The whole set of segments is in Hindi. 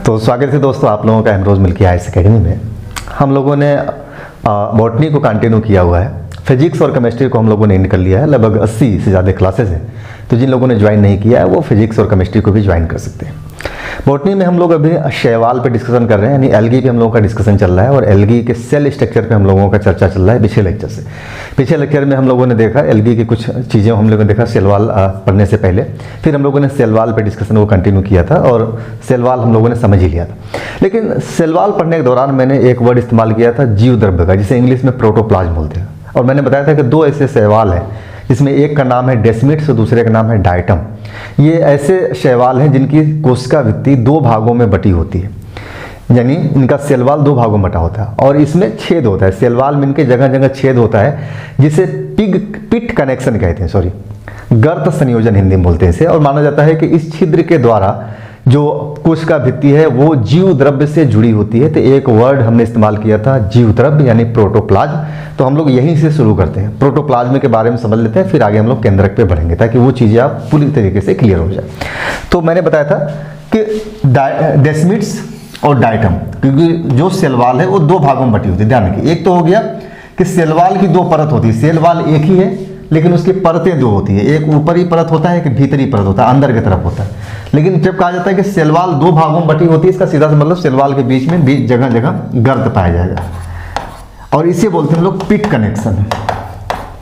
तो स्वागत है दोस्तों आप लोगों का एमरोज मिल्की आईएएस एकेडमी में। हम लोगों ने बॉटनी को कंटिन्यू किया हुआ है। फिजिक्स और केमिस्ट्री को हम लोगों ने एंड कर लिया है। लगभग 80 से ज़्यादा क्लासेस हैं। तो जिन लोगों ने ज्वाइन नहीं किया है वो फिजिक्स और केमिस्ट्री को भी ज्वाइन कर सकते हैं। बॉटनी में हम लोग अभी शैवाल पे डिस्कशन कर रहे हैं, यानी एल्गी पे हम लोगों का डिस्कशन चल रहा है और एल्गी के सेल स्ट्रक्चर पे हम लोगों का चर्चा चल रहा है पिछले लेक्चर से। पिछले लेक्चर में हम लोगों ने देखा एल्गी की कुछ चीज़ें हम लोगों ने देखा सेलवाल पढ़ने से पहले, फिर हम लोगों ने सेलवाल पे डिस्कशन को कंटिन्यू किया था और सेलवाल हम लोगों ने समझ ही लिया था। लेकिन सेलवाल पढ़ने के दौरान मैंने एक वर्ड इस्तेमाल किया था जीव द्रव्य का, जिसे इंग्लिश में प्रोटोप्लाज्म बोलते हैं। और मैंने बताया था कि दो ऐसे शैवाल हैं जिसमें एक का नाम है डेस्मिड्स और दूसरे का नाम है डायटम। ये ऐसे शैवाल हैं जिनकी कोशिका भित्ति दो भागों में बटी होती है, यानी इनका सेलवाल दो भागों में बटा होता है और इसमें छेद होता है। सेलवाल में इनके जगह जगह छेद होता है जिसे पिट कनेक्शन कहते हैं, गर्त संयोजन हिंदी में बोलते हैं इसे। और माना जाता है कि इस छिद्र के द्वारा जो कोशिका भित्ति है वो जीव द्रव्य से जुड़ी होती है। तो एक वर्ड हमने इस्तेमाल किया था जीव द्रव्य यानी प्रोटोप्लाज्म। तो हम लोग यहीं से शुरू करते हैं, प्रोटोप्लाज्म के बारे में समझ लेते हैं, फिर आगे हम लोग केंद्रक पे बढ़ेंगे ताकि वो चीज़ें आप पूरी तरीके से क्लियर हो जाए। तो मैंने बताया था कि डेस्मिड्स और डायटम, क्योंकि जो सेलवाल है वो दो भागों में बटी होती है। ध्यान रखिए, एक तो हो गया कि सेलवाल की दो परत होती है। सेलवाल एक ही है लेकिन उसकी परतें दो होती है, एक ऊपरी परत होता है, एक भीतरी परत होता है, अंदर की तरफ होता है। लेकिन जब कहा जाता है कि सेलवाल दो भागों में बटी होती है, इसका सीधा सा मतलब सेलवाल के बीच में जगह जगह गर्त पाया जाएगा और इसे बोलते हैं हम लोग पिट कनेक्शन।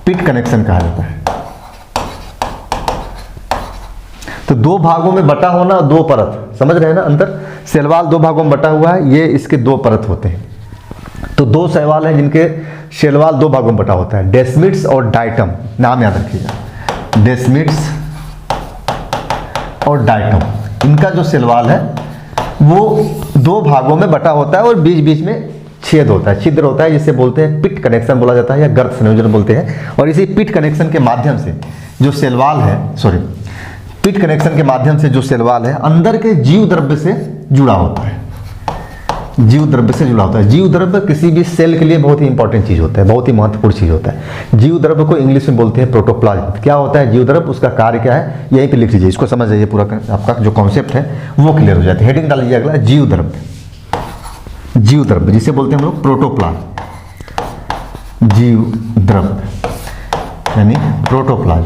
पिट कनेक्शन कहा जाता है। तो दो भागों में बटा होना, दो परत, समझ रहे हैं ना अंतर। सेलवाल दो भागों में बटा हुआ है, ये इसके दो परत होते हैं। तो दो शैवाल हैं जिनके सेलवाल दो भागों में बटा होता है, डेस्मिड्स और डायटम। नाम याद रखिएगा, डेस्मिड्स और डायटम। इनका जो सेलवाल है वो दो भागों में बटा होता है और बीच बीच में छेद होता है, छिद्र होता है, जिसे बोलते हैं पिट कनेक्शन बोला जाता है या गर्त संयोजन बोलते हैं। और इसी पिट कनेक्शन के माध्यम से जो सेलवाल है, पिट कनेक्शन के माध्यम से जो सेलवाल है अंदर के जीव द्रव्य से जुड़ा होता है। जीव द्रव्य से जुड़ा होता है। जीव द्रव्य किसी भी सेल के लिए बहुत ही इंपॉर्टेंट चीज होता है, बहुत ही महत्वपूर्ण चीज होता है। जीव द्रव्य को इंग्लिश में बोलते हैं प्रोटोप्लाज्म। क्या होता है जीव द्रव्य, उसका कार्य क्या है, यहीं पे लिख लीजिए, इसको समझ जाइए, पूरा आपका जो कॉन्सेप्ट है वो क्लियर हो जाता है। हेडिंग डाल लीजिए अगला, जीव द्रव्य। जीव द्रव्य जिसे बोलते हैं हम लोग प्रोटोप्लाज्म, जीव द्रव्य यानी प्रोटोप्लाज्म।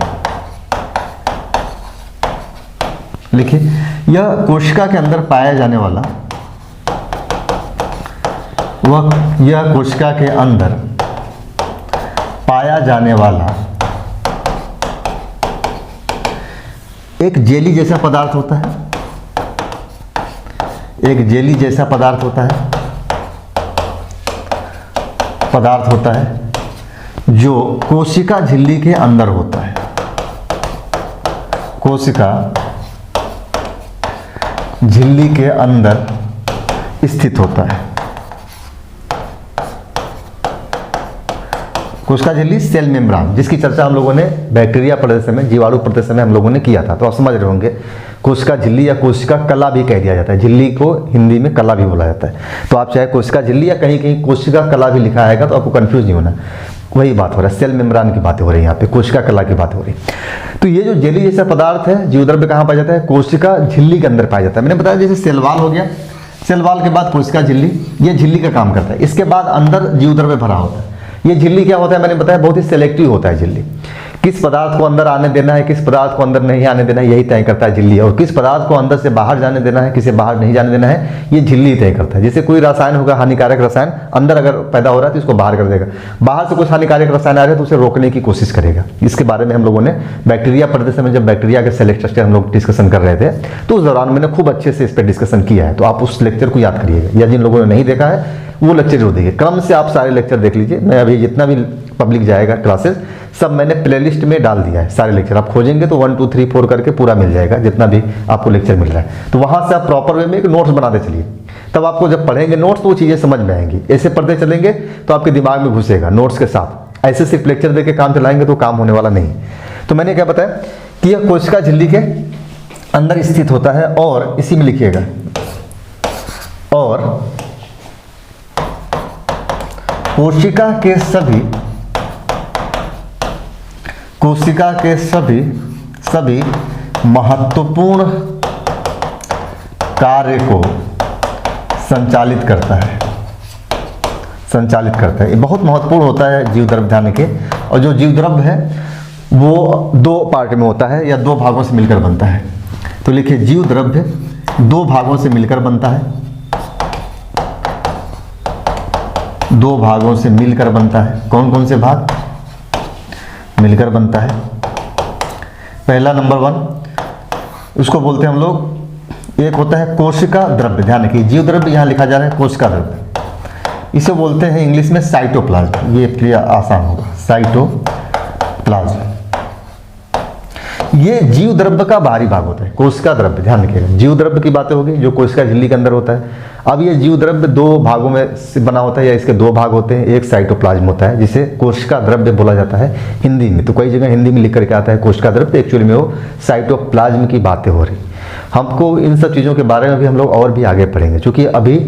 लिखिए, यह कोशिका के अंदर पाया जाने वाला, यह कोशिका के अंदर पाया जाने वाला एक जेली जैसा पदार्थ होता है। एक जेली जैसा पदार्थ होता है जो कोशिका झिल्ली के अंदर होता है। कोशिका झिल्ली के अंदर स्थित होता है। कोशिका झिल्ली सेल मेम्ब्रेन, जिसकी चर्चा हम लोगों ने बैक्टीरिया पढ़ते समय, जीवाणु पढ़ते समय हम लोगों ने किया था। तो आप समझ रहे होंगे, कोशिका झिल्ली या कोशिका कला भी कह दिया जाता है। झिल्ली को हिंदी में कला भी बोला जाता है। तो आप चाहे कोशिका झिल्ली या कहीं कहीं कोशिका कला भी लिखा आएगा तो आपको कंफ्यूज नहीं होना, वही बात हो रहा है। सेल मेम्ब्रेन की बातें हो रही है यहाँ पे, कोशिका कला की बात हो रही है। तो ये जो जेली जैसा पदार्थ है, जीव द्रव्य कहाँ पाया जाता है, कोशिका झिल्ली के अंदर पाया जाता है। मैंने बताया जैसे सेलवाल हो गया, सेलवाल के बाद कोशिका झिल्ली, ये झिल्ली का काम करता है। इसके बाद अंदर जीव द्रव्य भरा होता है। ये झिल्ली क्या होता है, मैंने बताया बहुत ही सेलेक्टिव होता है झिल्ली। किस पदार्थ को अंदर आने देना है, किस पदार्थ को अंदर नहीं आने देना है, यही तय करता है झिल्ली। और किस पदार्थ को अंदर से बाहर जाने देना है, किसे बाहर नहीं जाने देना है, ये झिल्ली तय करता है। जैसे कोई रसायन होगा, हानिकारक रसायन अंदर अगर पैदा हो रहा है तो इसको बाहर कर देगा, बाहर से कुछ हानिकारक रसायन आ रहे हैं तो उसे रोकने की कोशिश करेगा। इसके बारे में हम लोगों ने बैक्टीरिया पढ़ते समय, जब बैक्टीरिया के सेल स्ट्रक्चर हम लोग डिस्कशन कर रहे थे, तो उस दौरान मैंने खूब अच्छे से इस पर डिस्कशन किया है। तो आप उस लेक्चर को याद करिएगा, या जिन लोगों ने नहीं देखा है वो लेक्चर जरूर देखिए। क्रम से आप सारे लेक्चर देख लीजिए। मैं अभी जितना भी पब्लिक जाएगा क्लासेस सब मैंने प्लेलिस्ट में डाल दिया है। सारे लेक्चर आप खोजेंगे तो 1 2 3 4 करके पूरा मिल जाएगा, जितना भी आपको लेक्चर मिल रहा है। तो वहां से आप प्रॉपर वे में एक नोट्स बनाते चलिए, तब आपको जब पढ़ेंगे नोट्स तो वो चीजें समझ में आएंगी। ऐसे पढ़ते चलेंगे तो आपके दिमाग में घुसेगा नोट्स के साथ। ऐसे सिर्फ लेक्चर देके काम चलाएंगे तो काम होने वाला नहीं। तो मैंने क्या बताया कि यह कोशिका झिल्ली के अंदर स्थित होता है और इसी में लिखिएगा, और कोशिका के सभी महत्वपूर्ण कार्य को संचालित करता है, संचालित करता है। ये बहुत महत्वपूर्ण होता है जीव द्रव्य, ध्यान रखिए। और जो जीव द्रव्य है वो दो पार्ट में होता है या दो भागों से मिलकर बनता है। तो लिखिए जीव द्रव्य दो भागों से मिलकर बनता है, दो भागों से मिलकर बनता है। कौन कौन से भाग मिलकर बनता है? पहला नंबर 1 उसको बोलते हैं हम लोग, एक होता है कोशिका द्रव्य। ध्यान रखिए जीव द्रव्य यहाँ लिखा जा रहा है कोशिका द्रव्य, इसे बोलते हैं इंग्लिश में साइटोप्लाज्म। ये क्रिया आसान होगा, साइटोप्लाज्म। ये जीव द्रव्य का बाहरी भाग होता है, कोशिका द्रव्य। ध्यान रखिएगा, जीव द्रव्य की बातें होगी जो कोशिका झिल्ली के अंदर होता है। अब ये जीव द्रव्य दो भागों में से बना होता है या इसके दो भाग होते हैं। एक साइटोप्लाज्म होता है जिसे कोशिका द्रव्य बोला जाता है हिंदी में। तो कई जगह हिंदी में लिख करके आता है कोशिका द्रव्य, एक्चुअली में वो साइटोप्लाज्म की बातें हो रही। हमको इन सब चीज़ों के बारे में भी हम लोग और भी आगे पढ़ेंगे, क्योंकि अभी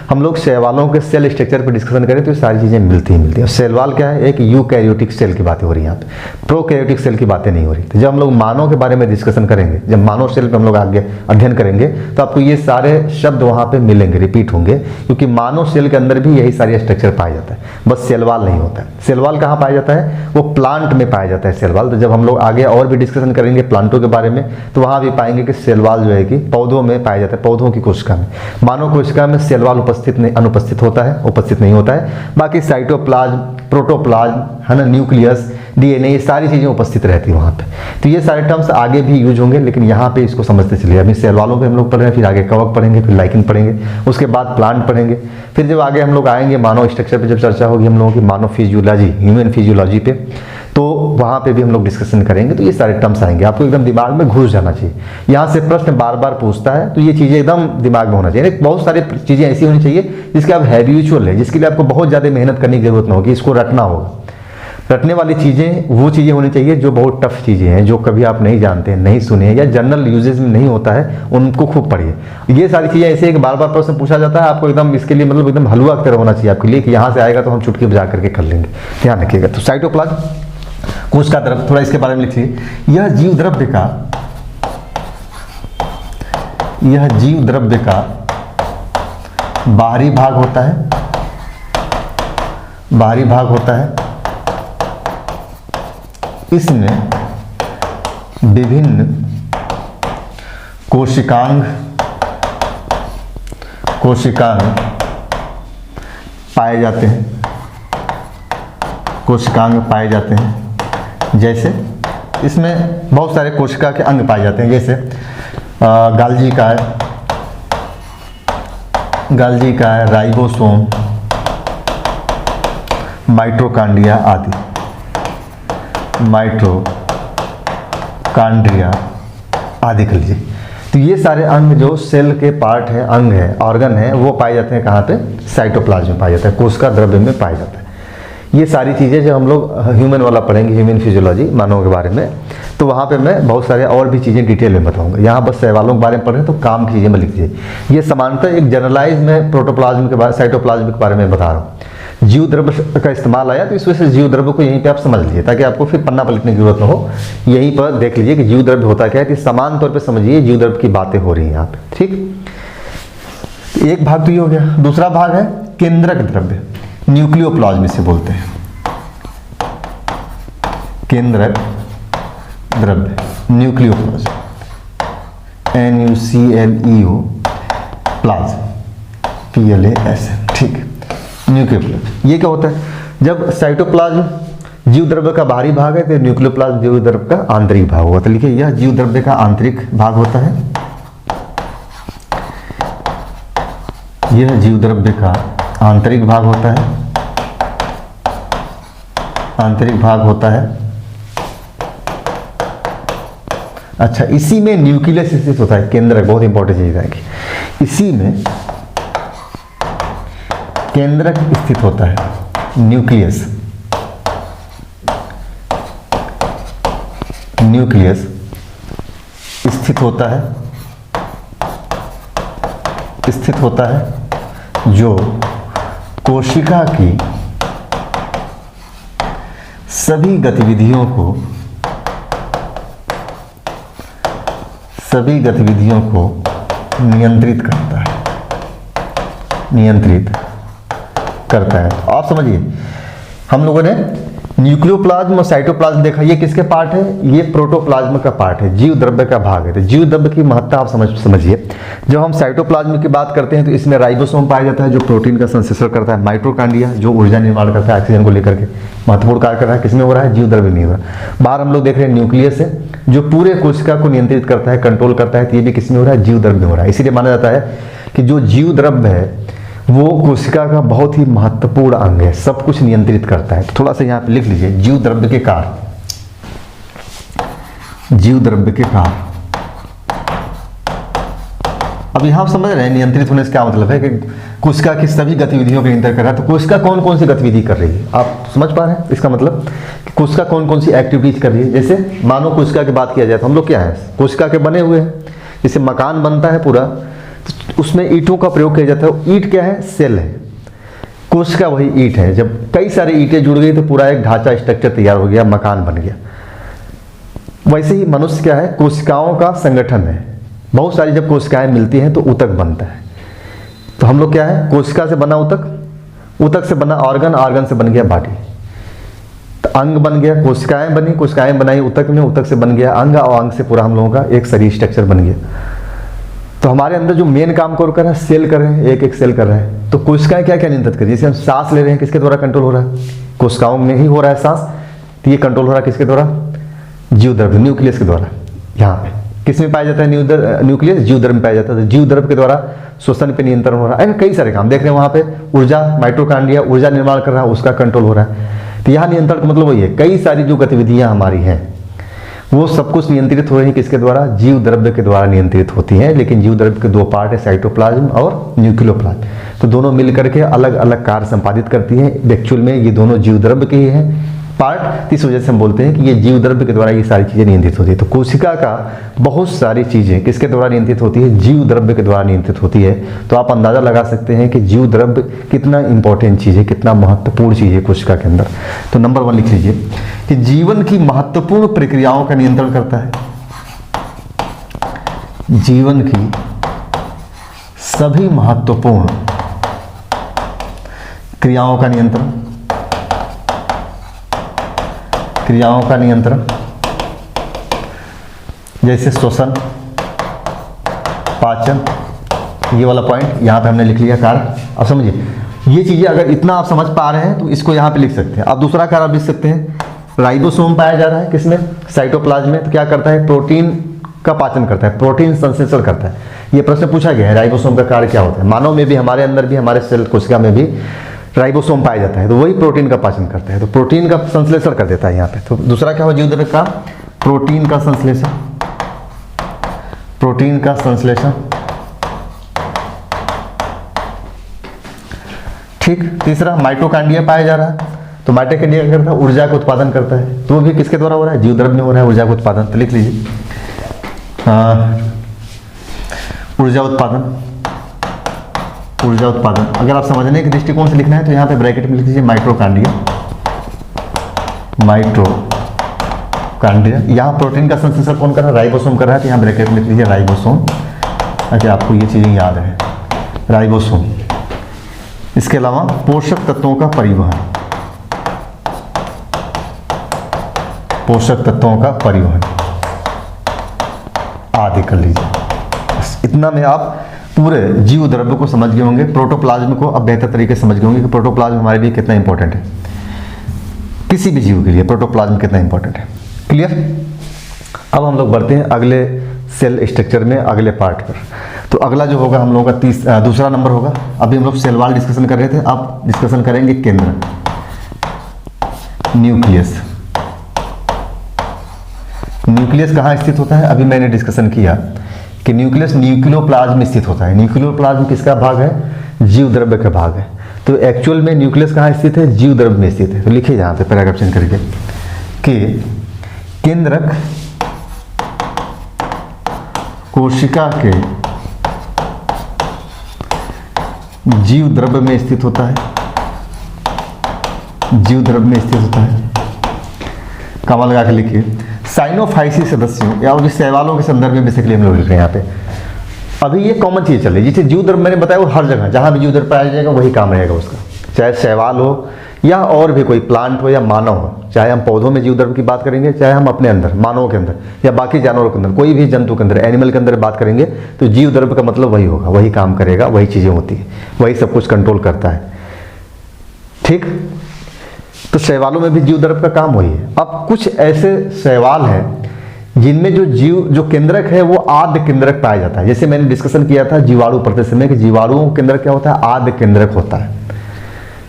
हम लोग शैवालों के सेल स्ट्रक्चर पर डिस्कशन करें तो ये सारी चीज़ें मिलती ही मिलती हैं। शैवाल क्या है? एक यूकैरियोटिक सेल की बातें हो रही हैं, यहाँ पे प्रोकैरियोटिक सेल की बातें नहीं हो रही। तो जब हम लोग मानव के बारे में डिस्कशन करेंगे, जब मानव सेल पे हम लोग आगे अध्ययन करेंगे, तो आपको ये सारे शब्द वहाँ पे मिलेंगे, रिपीट होंगे, क्योंकि मानव सेल के अंदर भी यही सारी स्ट्रक्चर पाया जाता है, बस सेलवाल नहीं होता है। सेलवाल कहाँ पाया जाता है? वो प्लांट में पाया जाता है सेलवाल। तो जब हम लोग आगे और भी डिस्कशन करेंगे प्लांटों के बारे में, तो वहाँ भी पाएंगे कि सेलवाल जो है कि पौधों में पाया जाता है, पौधों की कोशिका में। मानव कोशिका में सेलवाल अनुपस्थित होता है, उपस्थित नहीं होता है। बाकी साइटोप्लाज्म, प्रोटोप्लाज्म है ना, न्यूक्लियस, डीएनए, ये सारी चीज़ें उपस्थित रहती है वहाँ पे। तो ये सारे टर्म्स आगे भी यूज होंगे, लेकिन यहाँ पे इसको समझते चलिए। अभी सेल वालों पे हम लोग पढ़ रहे हैं, फिर आगे कवक पढ़ेंगे, फिर लाइकिन पढ़ेंगे, उसके बाद प्लांट पढ़ेंगे। फिर जब आगे हम लोग आएंगे मानव स्ट्रक्चर पे, जब चर्चा होगी हम लोगों की मानव फिजियोलॉजी, ह्यूमन फिजियोलॉजी पे, तो वहाँ पे भी हम लोग डिस्कशन करेंगे। तो ये सारे टर्म्स आएंगे, आपको एकदम दिमाग में घुस जाना चाहिए। यहाँ से प्रश्न बार बार पूछता है, तो ये चीज़ें एकदम दिमाग में होना चाहिए। बहुत सारी चीज़ें ऐसी होनी चाहिए जिसके आप हैबिचुअल है, जिसके लिए आपको बहुत ज़्यादा मेहनत करने की जरूरत ना होगी, इसको रटना होगा। रटने वाली चीज़ें वो चीज़ें होनी चाहिए जो बहुत टफ चीज़ें हैं, जो कभी आप नहीं जानते हैं, नहीं सुने हैं, या जनरल यूजेज में नहीं होता है, उनको खूब पढ़िए। ये सारी चीज़ें ऐसे एक बार बार प्रश्न पूछा जाता है, आपको एकदम इसके लिए मतलब एकदम हलवा की तरह होना चाहिए आपके लिए, कि यहाँ से आएगा तो हम चुटकी बजा करके कर लेंगे। ध्यान रखिएगा। तो साइटोप्लाज्म कोशिका द्रव्य, थोड़ा इसके बारे में लिखिए। यह जीव द्रव्य का बाहरी भाग होता है, बाहरी भाग होता है। इसमें विभिन्न कोशिकांग पाए जाते हैं, कोशिकांग पाए जाते हैं। जैसे इसमें बहुत सारे कोशिका के अंग पाए जाते हैं, जैसे गाल्जी का है, राइबोसोम, माइटोकॉन्ड्रिया आदि, माइटोकॉन्ड्रिया आदि कर लीजिए। तो ये सारे अंग जो सेल के पार्ट हैं, अंग है, ऑर्गन है, वो पाए जाते हैं कहाँ पे? साइटोप्लाज्म में पाया जाता है, कोशिका द्रव्य में पाया जाता है। ये सारी चीज़ें जो हम लोग ह्यूमन वाला पढ़ेंगे, ह्यूमन फिजियोलॉजी, मानव के बारे में, तो वहाँ पे मैं बहुत सारे और भी चीज़ें डिटेल में बताऊंगा। यहाँ बस सवालों के बारे में पढ़ रहे हैं तो काम की चीज़ें मैं लिख दीजिए। ये समानतः एक जनरलाइज में प्रोटोप्लाज्म के बारे, साइटोप्लाज्म के बारे में बता रहा हूँ। जीव द्रव्य का इस्तेमाल आया तो इस वजह से जीव द्रव्य को यहीं पे आप समझ लीजिए, ताकि आपको फिर पन्ना पलटने की जरूरत ना हो। यहीं पर देख लीजिए कि जीव द्रव्य होता क्या है, कि समान तौर पे समझिए जीव द्रव्य की बातें हो रही हैं यहाँ पे। ठीक, एक भाग तो ये हो गया। दूसरा भाग है केंद्रक द्रव्य, न्यूक्लियोप्लाज्म इसे बोलते हैं, केंद्रक द्रव्य, न्यूक्लियोप्लाज्म, NUCLEO प्लाज्म, PLASM। ठीक है, न्यूक्लियोप्लाज्म ये क्या होता है? जब साइटोप्लाज्म जीव द्रव्य का बाहरी भाग है, तो न्यूक्लियोप्लाज्म जीव द्रव्य का आंतरिक भाग होगा। तो लिखिए यह जीव द्रव्य का आंतरिक भाग होता है, यह जीव द्रव्य का आंतरिक भाग होता है, आंतरिक भाग होता है। अच्छा, इसी में न्यूक्लियस स्थित होता है, केंद्रक, बहुत इंपॉर्टेंट चीज है कि इसी में केंद्रक स्थित होता है, न्यूक्लियस, न्यूक्लियस स्थित होता है, स्थित होता है, जो कोशिका की सभी गतिविधियों को नियंत्रित करता है, नियंत्रित करता है। तो आप समझिए, हम लोगों ने न्यूक्लियोप्लाज्म और साइटोप्लाज्म देखा, ये किसके पार्ट है? ये प्रोटोप्लाज्म का पार्ट है, जीव द्रव्य का भाग है। तो जीव द्रव्य की महत्ता आप समझिए। जब हम साइटोप्लाज्म की बात करते हैं तो इसमें राइबोसोम पाया जाता है जो प्रोटीन का संश्लेषण करता है, माइटोकॉन्ड्रिया जो ऊर्जा निर्माण करता है ऑक्सीजन को लेकर के, महत्वपूर्ण कार्य कर रहा है। किसमें हो रहा है? जीव द्रव्य में हो रहा है। बाहर हम लोग देख रहे हैं न्यूक्लियस है जो पूरे कोशिका को नियंत्रित करता है, कंट्रोल करता है। तो ये भी किसमें हो रहा है? जीव द्रव्य में हो रहा है। इसीलिए माना जाता है कि जो जीव द्रव्य है वो कोशिका का बहुत ही महत्वपूर्ण अंग है, सब कुछ नियंत्रित करता है। तो थोड़ा सा यहाँ पे लिख लीजिए, जीव द्रव्य के कार्य। जीव द्रव्य के कार्य, अब यहां आप समझ रहे हैं नियंत्रित होने से क्या मतलब है कि कोशिका की सभी गतिविधियों को नियंत्रित कर रहा है। तो कोशिका कौन कौन सी गतिविधि कर रही है, आप समझ पा रहे हैं? इसका मतलब कि कोशिका कौन कौन सी एक्टिविटीज कर रही है। जैसे मानो कोशिका की बात किया जाए तो हम लोग क्या है, कोशिका के बने हुए हैं। जैसे मकान बनता है पूरा, उसमें ईंटों का प्रयोग किया जाता है। ईंट क्या है? सेल है। कोशिका वही ईंट है। जब कई सारी ईंटें जुड़ गई तो पूरा एक ढांचा स्ट्रक्चर तैयार हो गया, मकान बन गया। वैसे ही मनुष्य क्या है? कोशिकाओं का संगठन है। बहुत सारी जब कोशिकाएं मिलती हैं तो ऊतक बनता है। तो हम लोग क्या है? कोशिका से बना ऊतक, ऊतक से बना ऑर्गन, ऑर्गन से बन गया बॉडी। तो अंग बन गया, कोशिकाएं बनी, कोशिकाएं बनाई ऊतक में, ऊतक से बन गया अंग, और अंग से पूरा हम लोगों का एक शरीर स्ट्रक्चर बन गया। तो हमारे अंदर जो मेन काम कर रहा है, सेल कर रहे हैं, एक एक सेल कर रहा है। तो कोशिकाएं क्या क्या नियंत्रित कर रही है? जैसे हम सांस ले रहे हैं, किसके द्वारा कंट्रोल हो रहा है? कोशिकाओं में ही हो रहा है सांस। तो ये कंट्रोल हो रहा है किसके द्वारा? जीव द्रव्य, न्यूक्लियस के द्वारा। यहाँ पे किस में पाया जाता है न्यूक्लियस? जीव द्रव्य में पाया जाता है। तो जीव द्रव्य के द्वारा श्वसन पे नियंत्रण हो रहा है। कई सारे काम देख रहे हैं वहां पे। ऊर्जा, माइटोकॉन्ड्रिया ऊर्जा निर्माण कर रहा है, उसका कंट्रोल हो रहा है। तो यहाँ नियंत्रण का मतलब वही है, कई सारी जो गतिविधियां हमारी हैं वो सब कुछ नियंत्रित हो रही है किसके द्वारा? जीव द्रव्य के द्वारा नियंत्रित होती हैं। लेकिन जीव द्रव्य के दो पार्ट है, साइटोप्लाज्म और न्यूक्लियोप्लाज्म। तो दोनों मिलकर के अलग अलग कार्य संपादित करती हैं। एक्चुअल में ये दोनों जीव द्रव्य के ही हैं पार्ट। इस वजह से हम बोलते हैं कि ये जीव द्रव्य के द्वारा ये सारी चीजें नियंत्रित होती है। तो कोशिका का बहुत सारी चीजें किसके द्वारा नियंत्रित होती है? जीव द्रव्य के द्वारा नियंत्रित होती है। तो आप अंदाजा लगा सकते हैं कि जीव द्रव्य कितना इंपॉर्टेंट चीज है, कितना महत्वपूर्ण चीज है कोशिका के अंदर। तो नंबर 1 लिख लीजिए कि जीवन की महत्वपूर्ण प्रक्रियाओं का नियंत्रण करता है। जीवन की सभी महत्वपूर्ण क्रियाओं का नियंत्रण, क्रियाओं का नियंत्रण, जैसे श्वसन, पाचन, ये वाला पॉइंट यहां पे हमने लिख लिया कार्य। अब समझिए, ये चीजें अगर इतना आप समझ पा रहे हैं तो इसको यहां पे लिख सकते हैं। अब दूसरा कार्य आप लिख सकते हैं, राइबोसोम पाया जा रहा है किसमें? साइटोप्लाज्म में। तो क्या करता है? प्रोटीन का पाचन करता है, प्रोटीन संश्लेषण करता है। ये प्रश्न पूछा गया है, राइबोसोम का कार्य क्या होता है? मानव में भी, हमारे अंदर भी, हमारे सेल कोशिका में भी राइबोसोम पाया जाता है। तो वही प्रोटीन का पाचन करता है, तो प्रोटीन का संश्लेषण कर देता है यहाँ पे। तो दूसरा क्या हो जीव द्रव्य का? प्रोटीन का संश्लेषण, प्रोटीन का संश्लेषण। ठीक। तीसरा माइटोकॉन्ड्रिया पाया जा रहा है। तो माइटोकॉन्ड्रिया क्या करता है? ऊर्जा का उत्पादन करता है। तो वो भी किसके द्वारा हो रहा है? जीव द्रव्य में हो रहा है ऊर्जा का उत्पादन। तो लिख लीजिए ऊर्जा उत्पादन, ऊर्जा उत्पादन। अगर आप समझने के दृष्टिकोण से लिखना है तो यहाँ पे ब्रैकेट में लिख लीजिए माइटोकॉन्ड्रिया, माइटोकॉन्ड्रिया। यहाँ प्रोटीन का संश्लेषण कौन कर रहा है? राइबोसोम कर रहा है। तो यहाँ ब्रैकेट में लिख लीजिए राइबोसोम, ताकि आपको ये चीजें याद है। राइबोसोम। इसके अलावा पोषक तत्वों का परिवहन, पोषक तत्वों का परिवहन आदि कर लीजिए। इतना में आप पूरे जीव द्रव्य को समझ गए होंगे। प्रोटोप्लाज्म को अब बेहतर तरीके से समझ गए होंगे कि प्रोटोप्लाज्म हमारे लिए कितना इंपॉर्टेंट है, किसी भी जीव के लिए प्रोटोप्लाज्म कितना इंपॉर्टेंट है। क्लियर? अब हम लोग बढ़ते हैं अगले सेल स्ट्रक्चर में, अगले पार्ट पर। तो अगला जो होगा हम लोगों का दूसरा नंबर होगा। अभी हम लोग सेल वाल डिस्कशन कर रहे थे, अब डिस्कशन करेंगे केंद्र, न्यूक्लियस। न्यूक्लियस कहाँ स्थित होता है? अभी मैंने डिस्कशन किया कि न्यूक्लियस न्यूक्लियोप्लाज्म में स्थित होता है। न्यूक्लियोप्लाज्म किसका भाग है? जीव द्रव्य का भाग है। तो एक्चुअल में न्यूक्लियस कहाँ स्थित है? जीव द्रव्य में स्थित है। तो लिखिए यहाँ पे पैराग्राफ चेंज करके कि केंद्रक कोशिका के जीव द्रव्य में स्थित होता है, जीव द्रव्य में स्थित होता है। कमा लगा के लिखिए। साइनोफाइसी सदस्यों या शैवालों के संदर्भ में बेसिकली हम लोग लिख रहे हैं यहाँ पे। अभी ये कॉमन चीज़ चल रही है, जिसे जीव द्रव्य मैंने बताया वो हर जगह जहाँ भी जीव द्रव्य पाया जाएगा वही काम रहेगा उसका, चाहे शैवाल हो या और भी कोई प्लांट हो या मानव हो, चाहे हम पौधों में जीव द्रव्य की बात करेंगे, चाहे हम अपने अंदर मानवों के अंदर या बाकी जानवरों के अंदर, कोई भी जंतु के अंदर, एनिमल के अंदर बात करेंगे तो जीव द्रव्य का मतलब वही होगा, वही काम करेगा, वही चीज़ें होती है, वही सब कुछ कंट्रोल करता है। ठीक, तो शैवालों में भी जीव द्रव्य का काम वही है। अब कुछ ऐसे शैवाल हैं जिनमें जो केंद्रक है वो आद्य केंद्रक पाया जाता है। जैसे मैंने डिस्कशन किया था जीवाणु प्रतिशत में कि जीवाणुओं का केंद्रक क्या होता है, आद्य केंद्रक होता है।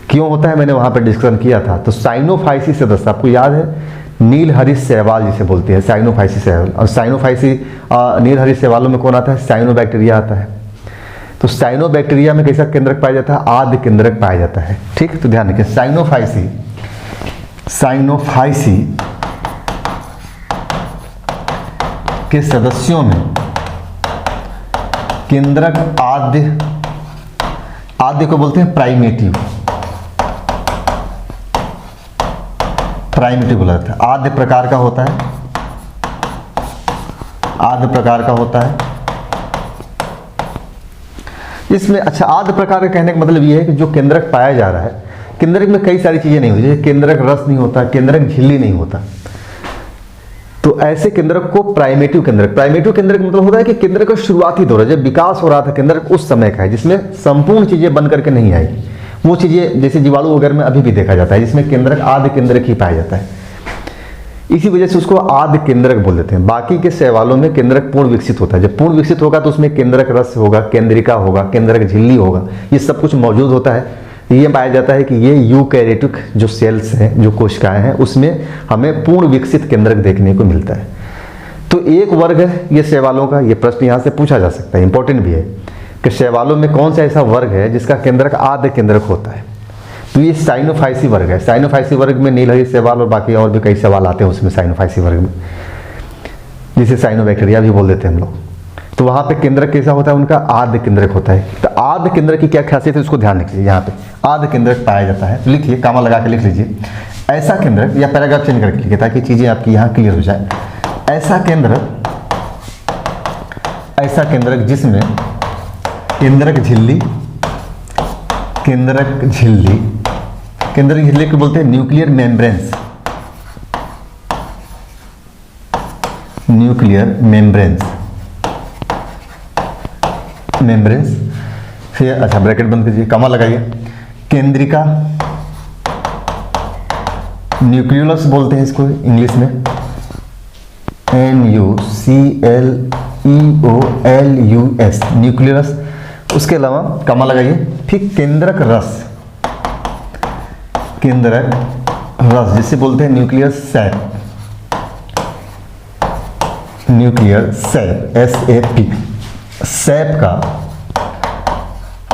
क्यों होता है मैंने वहां पर डिस्कशन किया था। तो साइनोफाइसी सदस्य आपको याद है, नीलहरित शैवाल जिसे बोलते हैं साइनोफाइसी शैवाल, और साइनोफाइसी नीलहरित शैवालों में कौन आता है, साइनोबैक्टीरिया आता है। तो साइनोबैक्टीरिया में कैसा केंद्रक पाया जाता है, आद्य केंद्रक पाया जाता है। ठीक, तो ध्यान रखिए साइनोफाइसी के सदस्यों में केंद्रक आद्य को बोलते हैं प्राइमेटिव बोला जाता है। आद्य प्रकार का होता है, आद्य प्रकार का होता है इसमें। अच्छा, आद्य प्रकार का कहने का मतलब ये है कि जो केंद्रक पाया जा रहा है, केंद्रक में कई सारी चीजें नहीं होती, जैसे केंद्रक रस नहीं होता, केंद्रक झिल्ली नहीं होता। तो ऐसे केंद्रक को प्राइमेटिव केंद्रक मतलब होता है कि केंद्रक का शुरुआती दौर है, जब विकास हो रहा था केंद्रक उस समय का है, जिसमें संपूर्ण चीजें बन करके नहीं आएगी। वो चीजें जैसे जीवाणु वगैरह में अभी भी देखा जाता है, जिसमें केंद्रक आद्य केंद्रक ही पाया जाता है, इसी वजह से उसको आद्य केंद्रक बोल देते हैं। बाकी के शैवालों में केंद्रक पूर्ण विकसित होता है। जब पूर्ण विकसित होगा तो उसमें केंद्रक रस होगा, केंद्रिका होगा, केंद्रक झिल्ली होगा, ये सब कुछ मौजूद होता है। ये पाया जाता है कि ये यूकैरियोटिक जो सेल्स हैं, जो कोशिकाएं हैं, उसमें हमें पूर्ण विकसित केंद्रक देखने को मिलता है। तो एक वर्ग है ये शैवालों का, ये प्रश्न यहाँ से पूछा जा सकता है, इंपॉर्टेंट भी है कि शैवालों में कौन सा ऐसा वर्ग है जिसका केंद्रक आद्य केंद्रक होता है। तो ये साइनोफाइसी वर्ग है। साइनोफाइसी वर्ग में नीलहरित शैवाल और बाकी और भी कई शैवाल आते हैं उसमें साइनोफाइसी वर्ग में, जिसे साइनोबैक्टीरिया भी बोल देते हैं हम लोग। तो वहां पे केंद्रक कैसा होता है, उनका आद्य केंद्रक होता है। तो आद्य केंद्रक की क्या खासियत है उसको ध्यान रखिए। यहाँ पे आद्य केंद्रक पाया जाता है, तो लिखिए, कामा लगा के लिख लीजिए, ऐसा केंद्रक, या पैराग्राफ चेंज करके लिखिए ताकि चीजें आपकी यहाँ क्लियर हो जाए। ऐसा केंद्रक जिसमें केंद्रक झिल्ली को बोलते हैं न्यूक्लियर मेम्ब्रेन्स। फिर अच्छा ब्रैकेट बंद कीजिए, कमा लगाइए, केंद्रिका, न्यूक्लियोलस बोलते हैं इसको इंग्लिश में, NUCLEOLUS, न्यूक्लियोलस। उसके अलावा कमा लगाइए, फिर केंद्रक रस जिसे बोलते हैं न्यूक्लियर सैप, सैप का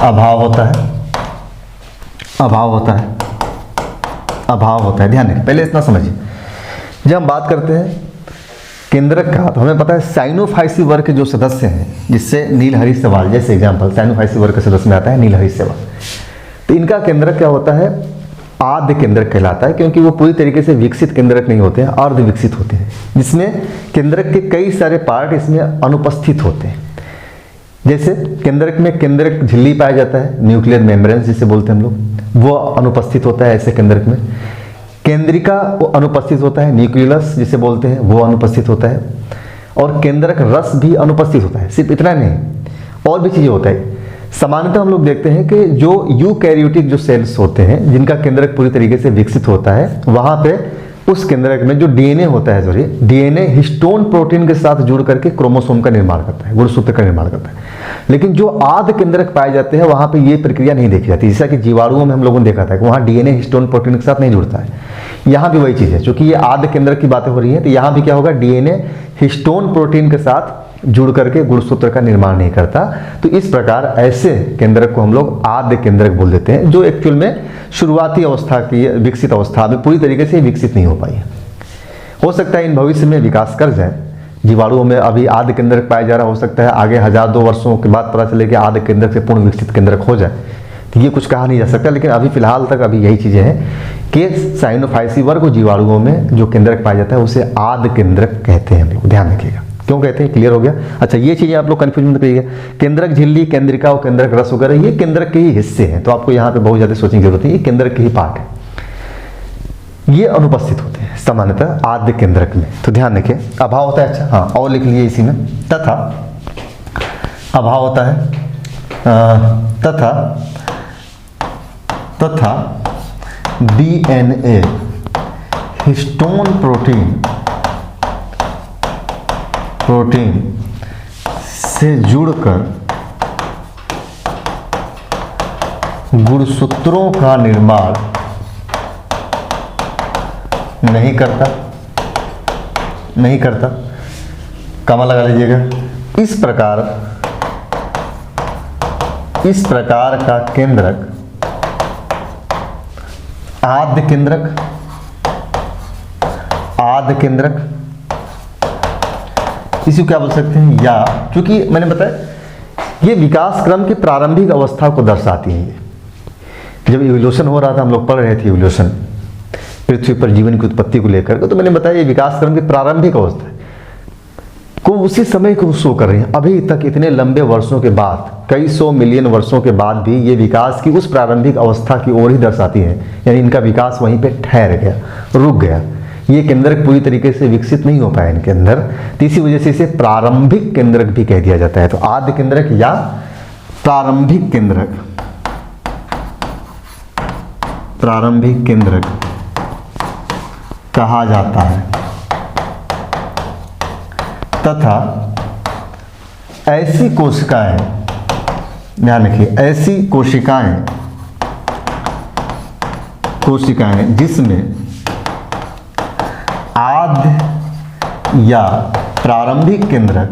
अभाव होता है। ध्यान रखिए, पहले इतना समझिए, जब हम बात करते हैं केंद्रक का तो हमें पता है साइनोफाइसी वर्ग के जो सदस्य हैं, जिससे नीलहरित शैवाल, जैसे एग्जांपल साइनोफाइसी वर्ग के सदस्य में आता है नीलहरित शैवाल, तो इनका केंद्रक क्या होता है, आद्य केंद्रक कहलाता है, क्योंकि वो पूरी तरीके से विकसित केंद्रक नहीं होते हैं, अर्ध विकसित होते हैं, जिसमें केंद्रक के कई सारे पार्ट इसमें अनुपस्थित होते हैं। जैसे केंद्रक में केंद्रक झिल्ली पाया जाता है, न्यूक्लियर मेम्ब्रेन जिसे बोलते हैं हम लोग, वो अनुपस्थित होता है ऐसे केंद्रक में। केंद्रिका वो अनुपस्थित होता है, न्यूक्लियस जिसे बोलते हैं वो अनुपस्थित होता है, और केंद्रक रस भी अनुपस्थित होता है। सिर्फ इतना नहीं, और भी चीजें होता है। सामान्यतः हम लोग देखते हैं कि जो यूकैरियोटिक जो सेल्स होते हैं, जिनका केंद्रक पूरी तरीके से विकसित होता है, वहां पे उस केंद्रक में जो डीएनए होता है, डीएनए हिस्टोन प्रोटीन के साथ जुड़ करके क्रोमोसोम का निर्माण करता है, गुणसूत्र का निर्माण करता है। लेकिन जो आद्य केंद्रक पाए जाते हैं वहां पे ये प्रक्रिया नहीं देखी जाती। जैसा कि जीवाणुओं में हम लोगों ने देखा था कि वहां डीएनए हिस्टोन प्रोटीन के साथ नहीं जुड़ता है, यहाँ भी वही चीज है। क्योंकि ये आद्य केंद्रक की बातें हो रही है, तो यहाँ भी क्या होगा, डीएनए हिस्टोन प्रोटीन के साथ जुड़ करके गुणसूत्र का निर्माण नहीं करता। तो इस प्रकार ऐसे केंद्रक को हम लोग आद्य केंद्रक बोल देते हैं, जो एक्चुअल में शुरुआती अवस्था की विकसित अवस्था में पूरी तरीके से विकसित नहीं हो पाई है। हो सकता है इन भविष्य में विकास कर जाए। जीवाणुओं में अभी आद्य केंद्रक पाया जा रहा, हो सकता है आगे 1000-2 वर्षों के बाद पता चले कि आद्य केंद्रक से पूर्ण विकसित केंद्रक हो जाए, तो ये कुछ कहा नहीं जा सकता। लेकिन अभी फिलहाल तक अभी यही चीजें हैं कि साइनोफाइसी वर्ग जीवाणुओं में जो केंद्रक पाया जाता है उसे आद्य केंद्रक कहते हैं हम लोग, ध्यान रखिएगा। क्यों कहते हैं, क्लियर हो गया। अच्छा, ये चीज़ें आप लोग कन्फ्यूजन मत करिएगा। केंद्रक झिल्ली, केंद्रिका और केंद्रक रस वगैरह ये केंद्रक के ही हिस्से हैं, तो आपको यहाँ पे बहुत ज़्यादा सोचने की जरूरत है, ये केंद्रक के ही पार्ट है, ये अनुपस्थित होते हैं सामान्यतः आद्य केंद्रक में, तो ध्यान रखिए। अभाव होता है, अच्छा हाँ, और लिख लीजिए इसी में, तथा अभाव होता है, तथा डीएनए हिस्टोन प्रोटीन से जुड़कर गुणसूत्रों का निर्माण नहीं करता, कमा लगा लीजिएगा। इस प्रकार का केंद्रक आद्य केंद्रक इसी को क्या बोल सकते हैं, या क्योंकि मैंने बताया ये विकास क्रम की प्रारंभिक अवस्था को दर्शाती है। जब इवोल्यूशन हो रहा था, हम लोग पढ़ रहे थे इवोल्यूशन, पृथ्वी पर जीवन की उत्पत्ति को लेकर, तो मैंने बताया ये विकास क्रम की प्रारंभिक अवस्था को उसी समय को शो कर रही है। अभी तक इतने लंबे वर्षों के बाद, कई 100 मिलियन वर्षों के बाद भी ये विकास की उस प्रारंभिक अवस्था की ओर ही दर्शाती है, यानी इनका विकास वहीं पे ठहर गया, रुक गया। ये केंद्रक पूरी तरीके से विकसित नहीं हो पाया इनके अंदर, तो इसी वजह से इसे प्रारंभिक केंद्रक भी कह दिया जाता है। तो आद्य केंद्रक या प्रारंभिक केंद्रक कहा जाता है। तथा ऐसी कोशिकाएं, ध्यान रखिए, ऐसी कोशिकाएं जिसमें आद्य या प्रारंभिक केंद्रक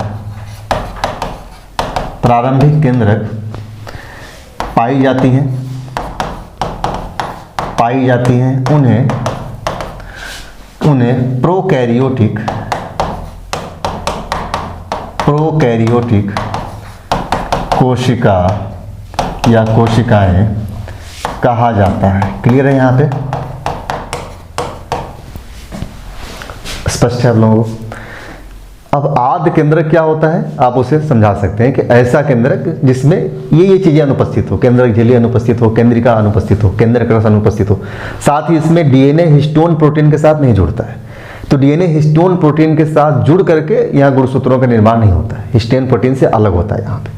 पाई जाती हैं, उन्हें प्रोकैरियोटिक कोशिका या कोशिकाएं कहा जाता है। क्लियर है यहाँ पे, स्पष्ट है आप लोगों को। अब आद्य केंद्रक क्या होता है, आप उसे समझा सकते हैं कि ऐसा केंद्रक जिसमें ये चीजें अनुपस्थित हो, केंद्रक झिल्ली अनुपस्थित हो, केंद्रिका अनुपस्थित हो, केंद्रक रस अनुपस्थित हो, साथ ही इसमें डीएनए हिस्टोन प्रोटीन के साथ नहीं जुड़ता है। तो डीएनए हिस्टोन प्रोटीन के साथ जुड़ करके यहाँ गुणसूत्रों का निर्माण नहीं होता है, हिस्टोन प्रोटीन से अलग होता है यहाँ पे।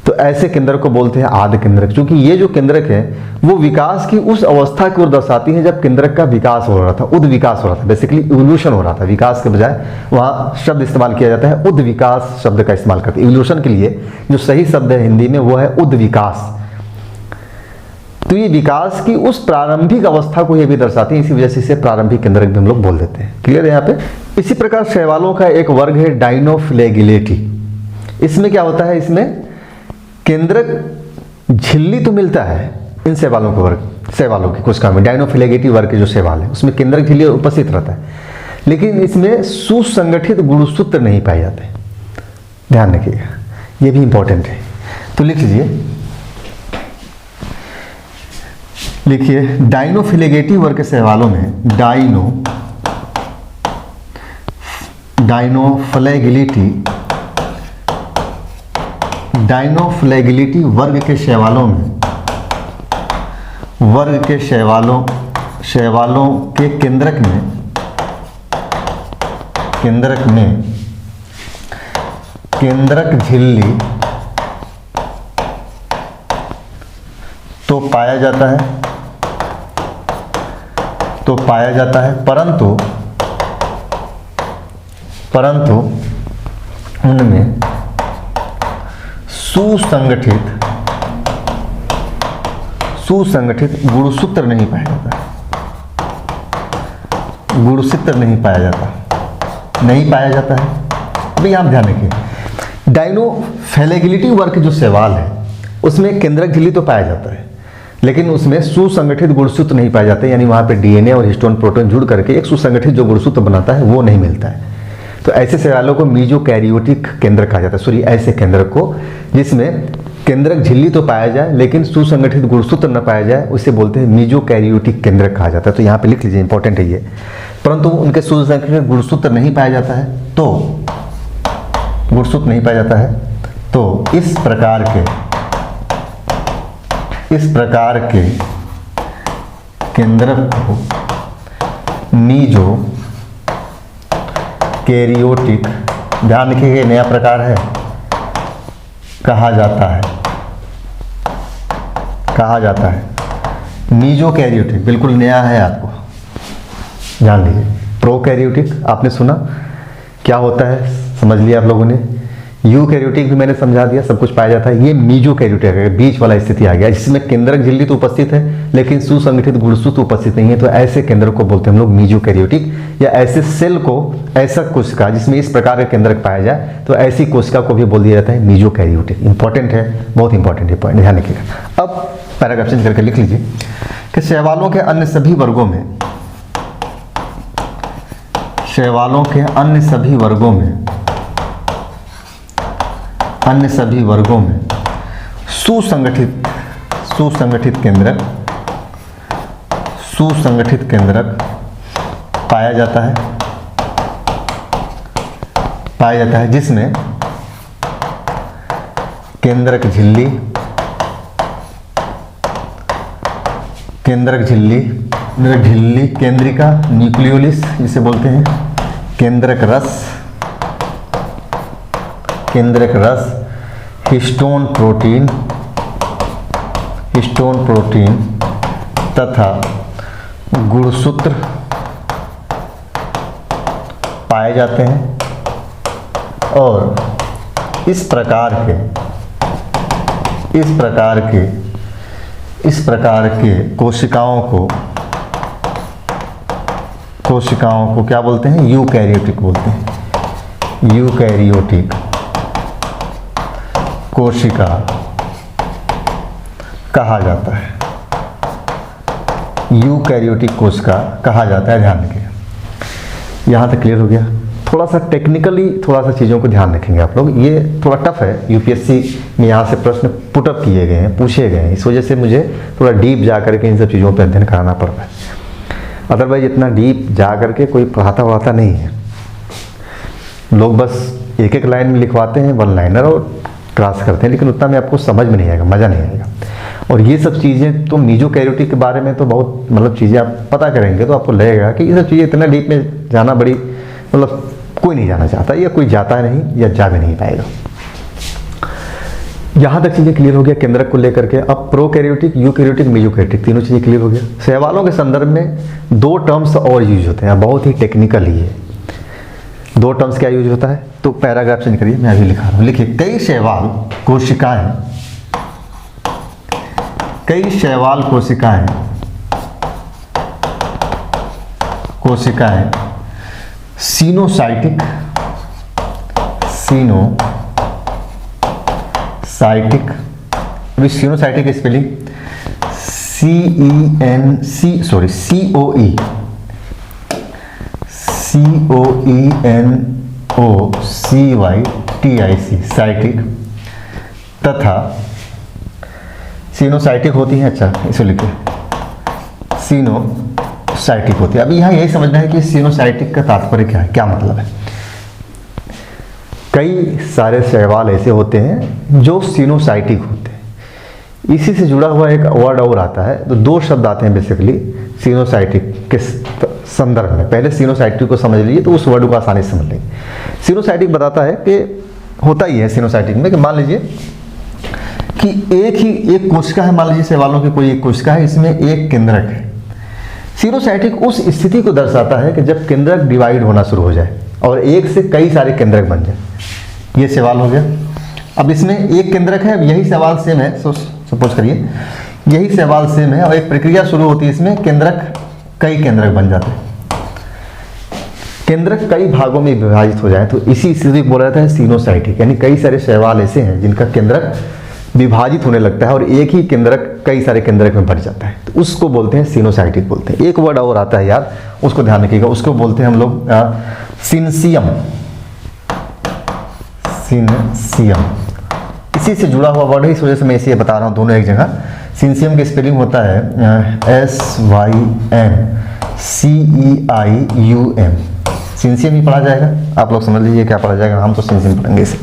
तो ऐसे केंद्रक को बोलते हैं आद्य केंद्रक, क्योंकि ये जो केंद्रक है वो विकास की उस अवस्था की ओर दर्शाती है जब केंद्रक का विकास हो रहा था, उद विकास हो रहा था, बेसिकली इवोल्यूशन हो रहा था। विकास के बजाय वहाँ शब्द इस्तेमाल किया जाता है, उद विकास शब्द का इस्तेमाल करते हैं। इवोल्यूशन के लिए जो सही शब्द है हिंदी में वो है उद विकास। तो ये विकास की उस प्रारंभिक अवस्था को ये भी दर्शाती है, इसी वजह से इसे प्रारंभिक केंद्रक भी हम लोग बोल देते हैं। क्लियर है यहाँ पे। इसी प्रकार शैवालों का एक वर्ग है डायनोफ्लैगिलेटी। इसमें क्या होता है, इसमें केंद्रक झिल्ली तो मिलता है इन शैवालों के वर्ग, शैवालों की कोशिका में डायनोफ्लैगिलेटी वर्ग के जो शैवाल है उसमें केंद्रक झिल्ली उपस्थित रहता है, लेकिन इसमें सुसंगठित गुणसूत्र नहीं पाए जाते। ध्यान रखिएगा, ये भी इंपॉर्टेंट है। तो लिखिए डायनोफ्लैगिलेटी वर्ग के शैवालों में डायनोफ्लैगिलेटी वर्ग के शैवालों के केंद्रक में केंद्रक झिल्ली तो पाया जाता है, परंतु उनमें सुसंगठित गुणसूत्र नहीं पाया जाता है। अभी आप ध्यान रखिए, डायनोफ्लैगिलेटी वर्ग के जो शैवाल है उसमें केंद्रक झिल्ली तो पाया जाता है, लेकिन उसमें सुसंगठित गुणसूत्र नहीं पाए जाते, यानी वहाँ पे डीएनए और हिस्टोन प्रोटीन जुड़ करके एक सुसंगठित जो गुणसूत्र बनाता है वो नहीं मिलता है। तो ऐसे शैवालों को मीजोकैरियोटिक केंद्रक कहा जाता है। सॉरी, ऐसे केंद्रक को जिसमें केंद्रक झिल्ली तो पाया जाए लेकिन सुसंगठित गुणसूत्र न पाया जाए उसे बोलते हैं मीजोकैरियोटिक केंद्रक कहा जाता है। तो यहाँ पे लिख लीजिए, इंपॉर्टेंट है ये। परंतु उनके सुसंगठित गुणसूत्र नहीं पाया जाता है तो गुणसूत्र नहीं पाया जाता है, तो इस प्रकार के केंद्रक को मीजो कैरियोटिक, ध्यान रखिए नया प्रकार है, कहा जाता है मीजो कैरियोटिक, बिल्कुल नया है आपको, ध्यान दीजिए। प्रोकैरियोटिक आपने सुना क्या होता है, समझ लिया आप लोगों ने। यूकैरियोटिक भी मैंने समझा दिया, सब कुछ पाया जाता है। ये मीजोकैरियोटिक है, बीच वाला स्थिति आ गया जिसमें केंद्रक झिल्ली तो उपस्थित है लेकिन सुसंगठित गुणसूत्र उपस्थित नहीं है, तो ऐसे केंद्रक को बोलते हैं हम लोग मीजोकैरियोटिक, या ऐसे सेल को, ऐसा कोशिका जिसमें इस प्रकार का केंद्रक पाया जाए तो ऐसी कोशिका को भी बोल दिया जाता है मीजोकैरियोटिक। इंपॉर्टेंट है, बहुत इंपॉर्टेंट है पॉइंट, ध्यान रखिएगा। अब पैराग्राफ चेंज करके लिख लीजिए कि शैवालों के अन्य सभी वर्गों में सुसंगठित केंद्रक पाया जाता है जिसमें केंद्रक झिल्ली, केंद्रिका, न्यूक्लियोलिस जिसे बोलते हैं, केंद्रक रस, हिस्टोन प्रोटीन तथा गुणसूत्र पाए जाते हैं, और इस प्रकार के कोशिकाओं को क्या बोलते हैं, यूकैरियोटिक बोलते हैं। यूकैरियोटिक कोशिका कहा जाता है, यूकैरियोटिक कोशिका कहा जाता है, ध्यान रखिएगा। यहाँ तक क्लियर हो गया। थोड़ा सा टेक्निकली थोड़ा सा चीज़ों को ध्यान रखेंगे आप लोग, ये थोड़ा टफ है, यूपीएससी में यहाँ से प्रश्न पुटअप किए गए हैं, पूछे गए हैं, इस वजह से मुझे थोड़ा डीप जा करके इन सब चीज़ों पर अध्ययन कराना पड़ रहा है। अदरवाइज इतना डीप जा करके कोई पढ़ाता नहीं है, लोग बस एक लाइन में लिखवाते हैं, वन लाइनर, और क्रॉस करते हैं, लेकिन उतना में आपको समझ में नहीं आएगा, मज़ा नहीं आएगा। और ये सब चीज़ें तो मीजोकैरियोटिक के बारे में तो बहुत मतलब चीज़ें आप पता करेंगे तो आपको लगेगा कि ये सब चीज़ें इतना डीप में जाना बड़ी मतलब कोई नहीं जाना चाहता, या कोई जाता नहीं या जा भी नहीं पाएगा। यहाँ तक चीज़ें क्लियर हो गया केंद्रक को लेकर के। अब प्रोकैरियोटिक, यूकैरियोटिक, मीजोकैरियोटिक तीनों चीज़ें क्लियर हो गया। शैवालों के संदर्भ में दो टर्म्स और यूज होते हैं, बहुत ही टेक्निकल ही है। दो टर्म्स क्या यूज होता है, तो पैराग्राफ चेंज करिए, मैं अभी लिखा रहा हूँ, लिखिए कई शैवाल कोशिकाएं सीनोसाइटिक अभी सीनोसाइटिक की स्पेलिंग COENOCYTIC साइटिक तथा सीनोसाइटिक होती है। अच्छा इसे लिखिए, सीनोसाइटिक होती है। अभी यहाँ यही समझना है कि सीनोसाइटिक का तात्पर्य क्या है, क्या मतलब है। कई सारे शैवाल ऐसे होते हैं जो सीनोसाइटिक होते हैं, इसी से जुड़ा हुआ एक वर्ड और आता है, तो दो शब्द आते हैं बेसिकली सीनोसाइटिक के संदर्भ में। पहले सीनोसाइटिक को समझ लीजिए तो उस वर्ड को आसानी से समझ लेंगे। सीनोसाइटिक बताता है कि होता ही है सीनोसाइटिक में कि मान लीजिए कि एक कोशिका है, मान लीजिए शैवालों की कोई एक कोशिका है, इसमें एक केंद्रक है। सीनोसाइटिक उस स्थिति को दर्शाता है कि जब केंद्रक डिवाइड होना शुरू हो जाए और एक से कई सारे केंद्रक बन जाए। ये सवाल हो गया। अब इसमें एक केंद्रक है, यही सवाल सेम है, सपोज करिए यही सवाल सेम है और एक प्रक्रिया शुरू होती है, इसमें कई केंद्रक बन जाते हैं। केंद्रक कई भागों में विभाजित हो जाए तो इसी स्थिति को बोला जाता है सीनोसाइटिक, यानी कई सारे शैवाल ऐसे हैं जिनका केंद्रक विभाजित होने लगता है और एक ही केंद्रक कई सारे केंद्रक में बढ़ जाता है, तो उसको बोलते हैं सीनोसाइटिक बोलते हैं। एक वर्ड और आता है यार, उसको ध्यान रखिएगा, उसको बोलते हैं हम लोग सिनसियम। इसी से जुड़ा हुआ वर्ड है, इस वजह से मैं इसे बता रहा हूँ दोनों एक जगह। सिनसियम की स्पेलिंग होता है SYNCEIUM, सिंसियम ही पढ़ा जाएगा, आप लोग समझ लीजिए क्या पढ़ा जाएगा, हम तो सिंसियम पढ़ेंगे इसे।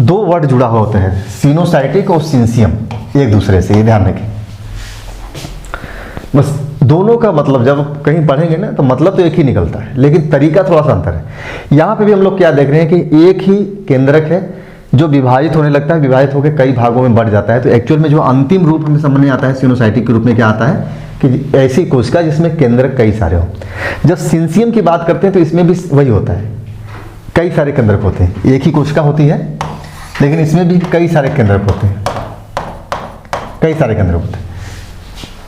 दो वर्ड जुड़ा हुआ होता है, सिनोसाइटिक और सिंसियम, एक दूसरे से, ये ध्यान रखें। बस दोनों का मतलब जब कहीं पढ़ेंगे ना तो मतलब तो एक ही निकलता है, लेकिन तरीका थोड़ा सा अंतर है। यहाँ पे भी हम लोग क्या देख रहे हैं कि एक ही केंद्रक है जो विभाजित होने लगता है, विभाजित होकर कई भागों में बढ़ जाता है। तो एक्चुअल में जो अंतिम रूप हमें समझ में आता है सिनोसाइटिक के रूप में क्या आता है कि ऐसी कोशिका जिसमें केंद्रक कई सारे हो। जब सिंसियम की बात करते हैं तो इसमें भी वही होता है, कई सारे केंद्रक होते हैं, एक ही कोशिका होती है लेकिन इसमें भी कई सारे केंद्रक होते हैं, कई सारे केंद्रक होते हैं।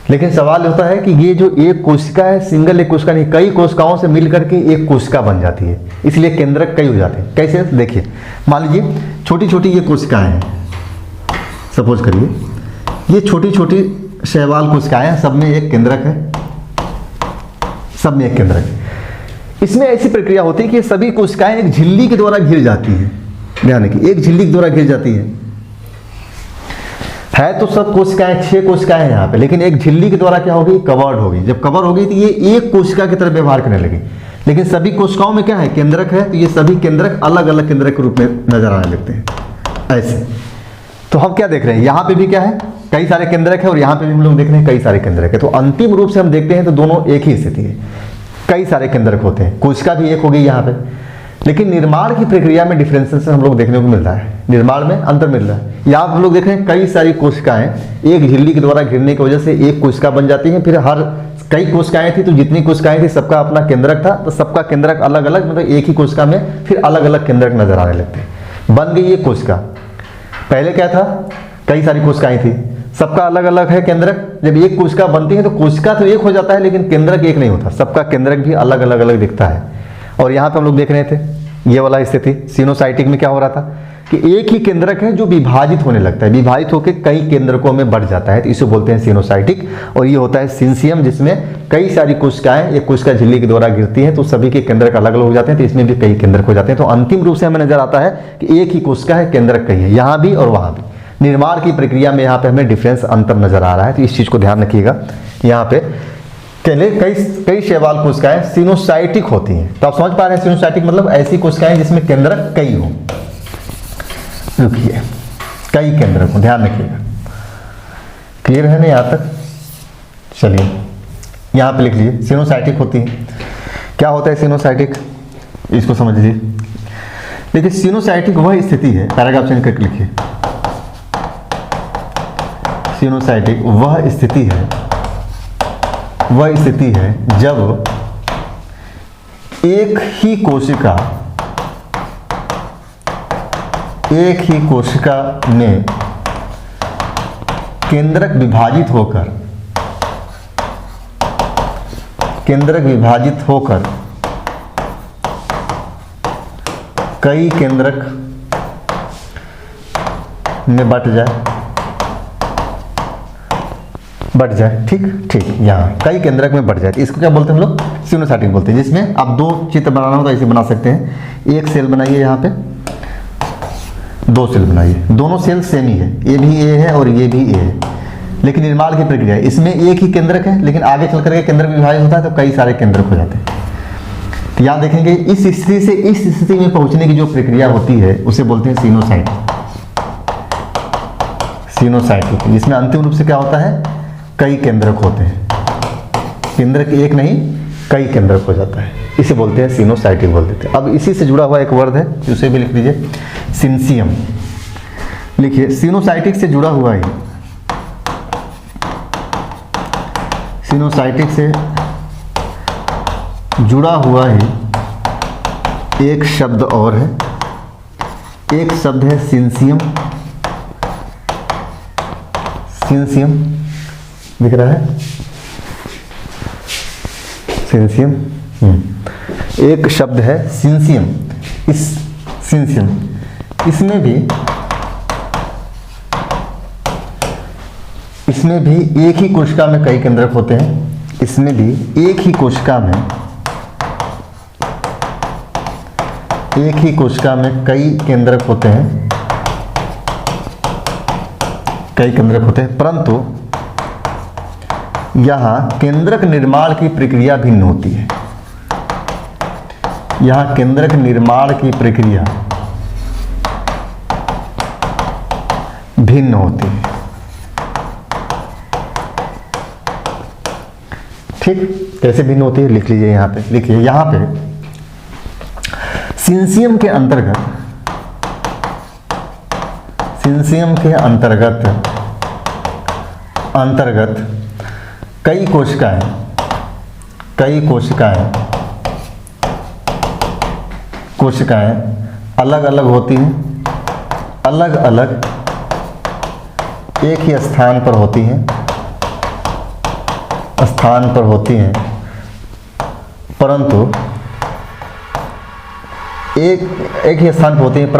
लेकिन सवाल होता है कि ये जो एक कोशिका है, सिंगल एक कोशिका नहीं, कई कोशिकाओं से मिलकर के एक कोशिका बन जाती है, इसलिए केंद्रक कई हो जाते हैं। कैसे? देखिए, मान लीजिए छोटी छोटी ये कोशिकाएं हैं, सपोज करिए ये छोटी छोटी शैवाल कोशिकाएं हैं, सब में एक केंद्रक है, सब में एक केंद्रक है। इसमें ऐसी प्रक्रिया होती है कि सभी कोशिकाएं एक झिल्ली के द्वारा घिर जाती है, ध्यान रखिए, एक झिल्ली के द्वारा घिर जाती है तो सब कोशिकाएं, 6 कोशिकाएं हैं यहाँ पे, लेकिन एक झिल्ली के द्वारा क्या होगी, कवर्ड होगी। जब कवर होगी तो ये एक कोशिका की तरह व्यवहार करने लगी, लेकिन सभी कोशिकाओं में क्या है, केंद्रक है, तो ये सभी केंद्रक अलग अलग केंद्रक के रूप में नजर आने लगते हैं ऐसे। तो हम क्या देख रहे हैं, यहाँ पे भी क्या है, कई सारे केंद्रक है, और यहाँ पे भी हम लोग देख रहे हैं कई सारे केंद्रक है। तो अंतिम रूप से हम देखते हैं तो दोनों एक ही स्थिति है, कई सारे केंद्रक होते हैं, कोशिका भी एक हो गई यहाँ पे। लेकिन निर्माण की प्रक्रिया में डिफरेंसेस हम लोग देखने को मिल रहा है, निर्माण में अंतर मिल रहा है। यहाँ हम लोग देख रहे हैं कई सारी कोशिकाएं एक झिल्ली के द्वारा घिरने की वजह से एक कोशिका बन जाती है। फिर हर कई कोशिकाएं थी, तो जितनी कोशिकाएं थी सबका अपना केंद्रक था, तो सबका केंद्रक अलग अलग, मतलब एक ही कोशिका में फिर अलग अलग केंद्रक नजर आने लगते हैं, बन गई एक कोशिका। पहले क्या था, कई सारी कोशिकाएं थी, सबका अलग अलग है केंद्रक। जब एक कोशिका बनती है तो कोशिका तो एक हो जाता है, लेकिन केंद्रक एक नहीं होता, सबका केंद्रक भी अलग अलग अलग दिखता है। और यहाँ पे हम लोग देख रहे थे ये वाला स्थिति, सिनोसाइटिक में क्या हो रहा था कि एक ही केंद्रक है जो विभाजित होने लगता है, विभाजित होकर कई केंद्रकों में बढ़ जाता है, तो इसे बोलते हैं सिनोसाइटिक। और ये होता है सिंसियम, जिसमें कई सारी कोशिकाएं एक कोशिका झिल्ली के द्वारा गिरती हैं, तो सभी के केंद्रक अलग अलग हो जाते हैं, तो इसमें भी कई केंद्रक हो जाते हैं। तो अंतिम रूप से हमें नजर आता है कि एक ही कोशिका है, केंद्रक कई है, यहाँ भी और वहाँ भी। निर्माण की प्रक्रिया में यहाँ पे हमें डिफरेंस, अंतर नजर आ रहा है, तो इस चीज को ध्यान रखिएगा। यहाँ पे कई शैवाल कोशिकाएं सिनोसाइटिक होती हैं, तो आप समझ पा रहे हैं सिनोसाइटिक मतलब ऐसी कोशिकाएं जिसमें केंद्रक कई हो। रुकिए, कई केंद्रक हो, ध्यान रखिएगा। क्लियर है ना यहाँ तक? चलिए यहाँ पे लिख लीजिए, सिनोसाइटिक होती है। क्या होता है सिनोसाइटिक, इसको समझ लीजिए। देखिए, सिनोसाइटिक वह स्थिति है, पैराग्राफ चेंज करके लिखिए, सिनोसाइटिक वह स्थिति है जब एक ही कोशिका में केंद्रक विभाजित होकर कई केंद्रक में बट जाए, ठीक, यहाँ कई केंद्रक में बढ़ जाए, इसको क्या बोलते हैं हम लोग, सिनोसाइटिक बोलते हैं। जिसमें आप दो चित्र बनाना हो तो ऐसे बना सकते हैं, एक सेल बनाइए, यहाँ पे 2 सेल बनाइए, दोनों सेल सेम ही है, ये भी ए है और ये भी ए है, लेकिन निर्माण की प्रक्रिया है, इसमें एक ही केंद्रक है, लेकिन आगे चल करके केंद्रक विभाजित होता है तो कई सारे केंद्रक हो जाते हैं। तो यहाँ देखेंगे इस स्थिति से इस स्थिति में पहुंचने की जो प्रक्रिया होती है उसे बोलते हैं सिनोसाइटिक, जिसमें अंतिम रूप से क्या होता है, कई केंद्रक होते हैं, केंद्रक एक नहीं कई केंद्रक हो जाता है, इसे बोलते हैं सिनोसाइटिक बोल देते हैं। अब इसी से जुड़ा हुआ एक वर्ड है, उसे भी लिख लीजिए, सिंसियम। लिखिए, सिनोसाइटिक से जुड़ा हुआ ही, सिनोसाइटिक से जुड़ा हुआ ही एक शब्द और है, एक शब्द है सिंसियम। दिख रहा है सिंसियम, एक शब्द है सिंसियम। इस सिंसियम, इसमें भी एक ही कोशिका में कई केंद्रक होते हैं, इसमें भी एक ही कोशिका में कई केंद्रक होते हैं, परंतु यहाँ केंद्रक निर्माण की प्रक्रिया भिन्न होती है। यहाँ केंद्रक निर्माण की प्रक्रिया भिन्न होती है। ठीक, कैसे भिन्न होती है लिख लीजिए, यहाँ पे लिखिए। यहाँ पे सिंसियम के अंतर्गत कई कोशिकाएं अलग अलग होती हैं, अलग अलग एक ही स्थान पर होती हैं, परंतु एक ही स्थान पर होती हैं,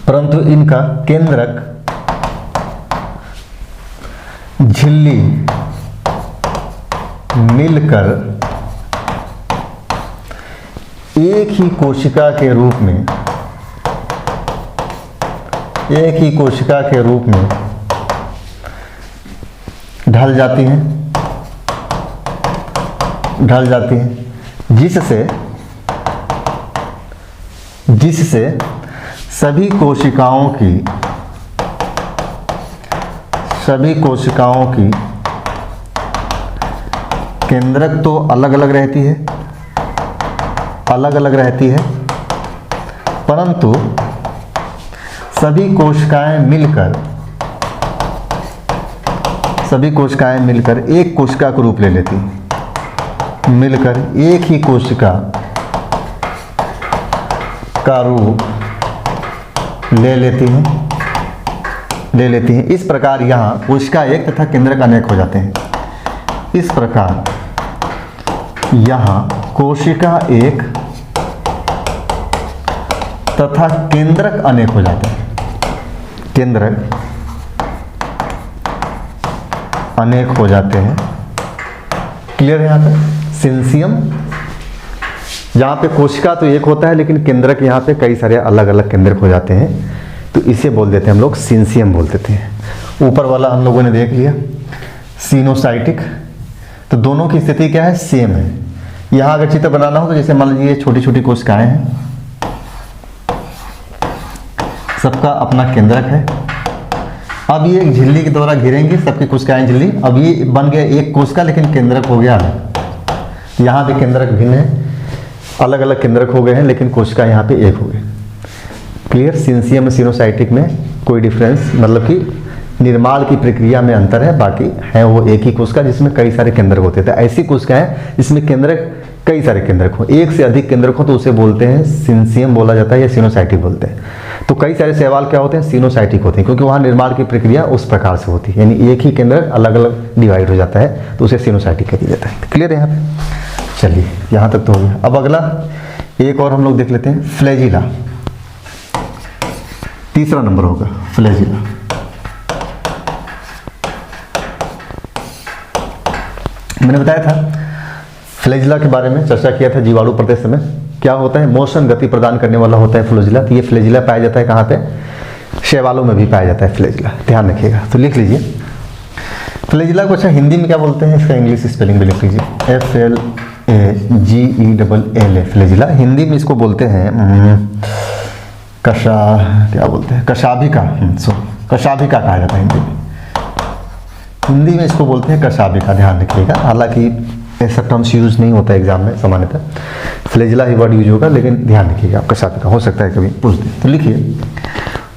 परंतु इनका केंद्रक झिल्ली मिलकर एक ही कोशिका के रूप में ढल जाती हैं, जिससे सभी कोशिकाओं की केंद्रक तो अलग अलग रहती है, परंतु सभी कोशिकाएं मिलकर एक कोशिका का रूप ले लेती हैं, एक ही कोशिका का रूप ले लेती हैं। इस प्रकार यहाँ कोशिका एक तथा केंद्रक अनेक हो जाते हैं। इस प्रकार यहाँ कोशिका एक तथा केंद्रक अनेक हो जाते हैं, क्लियर है। यहाँ पे सिंसियम, जहाँ पे कोशिका तो एक होता है लेकिन केंद्रक यहाँ पे कई सारे अलग अलग केंद्रक हो जाते हैं, तो इसे बोल देते हैं हम लोग सिंसियम बोल देते हैं। ऊपर वाला हम लोगों ने देख लिया सिनोसाइटिक, तो दोनों की स्थिति क्या है, सेम है। यहाँ अगर चित्र बनाना हो तो जैसे मान लीजिए छोटी छोटी कोशिकाएं हैं, सबका अपना केंद्रक है। अब ये एक झिल्ली के द्वारा घिरेंगे सबकी कोशिकाएं झिल्ली, अब ये बन गया एक कोशिका लेकिन केंद्रक हो गया अलग। यहाँ भी केंद्रक भिन्न है, अलग अलग केंद्रक हो गए हैं लेकिन कोशिका यहाँ पे एक हो गए। क्लियर। सिंसियम सिनोसाइटिक में कोई डिफरेंस, मतलब कि निर्माण की प्रक्रिया में अंतर है, बाकी है वो एक ही कोशिका जिसमें कई सारे केंद्रक होते थे। ऐसी कोशिकाएं जिसमें केंद्रक कई सारे केंद्रक हो, एक से अधिक केंद्रक हो, तो उसे बोलते हैं सिंसियम बोला जाता है या सिनोसाइटिक बोलते हैं। तो कई सारे शैवाल क्या होते हैं, सिनोसाइटिक होते हैं, क्योंकि वहाँ निर्माण की प्रक्रिया उस प्रकार से होती है, यानी एक ही केंद्रक अलग अलग डिवाइड हो जाता है, तो उसे सिनोसाइटिक कह दिया जाता है। क्लियर है यहाँ पे। चलिए यहाँ तक तो हो गया। अब अगला एक और हम लोग देख लेते हैं, फ्लैजिला। तीसरा नंबर होगा फ्लैजिला। मैंने बताया था फ्लैजिला के बारे में, चर्चा किया था जीवाणु प्रदेश में। क्या होता है, मोशन गति प्रदान करने वाला होता है फ्लैजिला। तो ये फ्लैजिला पाया जाता है कहाँ पे, शैवालों में भी पाया जाता है फ्लैजिला, ध्यान रखिएगा। तो लिख लीजिए फ्लैजिला को। अच्छा हिंदी में क्या बोलते हैं, इसका इंग्लिश स्पेलिंग भी लिख लीजिए, FLAGELLA फ्लैजिला। हिंदी में इसको बोलते हैं कशाभिका। कशाभिका कहा जाता है हिंदी में इसको बोलते हैं कशाभिका, ध्यान रखिएगा। हालांकि ऐसा टर्म्स यूज नहीं होता एग्जाम में, सामान्यतः फ्लैजिला ही वर्ड यूज होगा, लेकिन ध्यान रखिएगा आप कशाभिका, हो सकता है कभी पूछ दें। तो लिखिए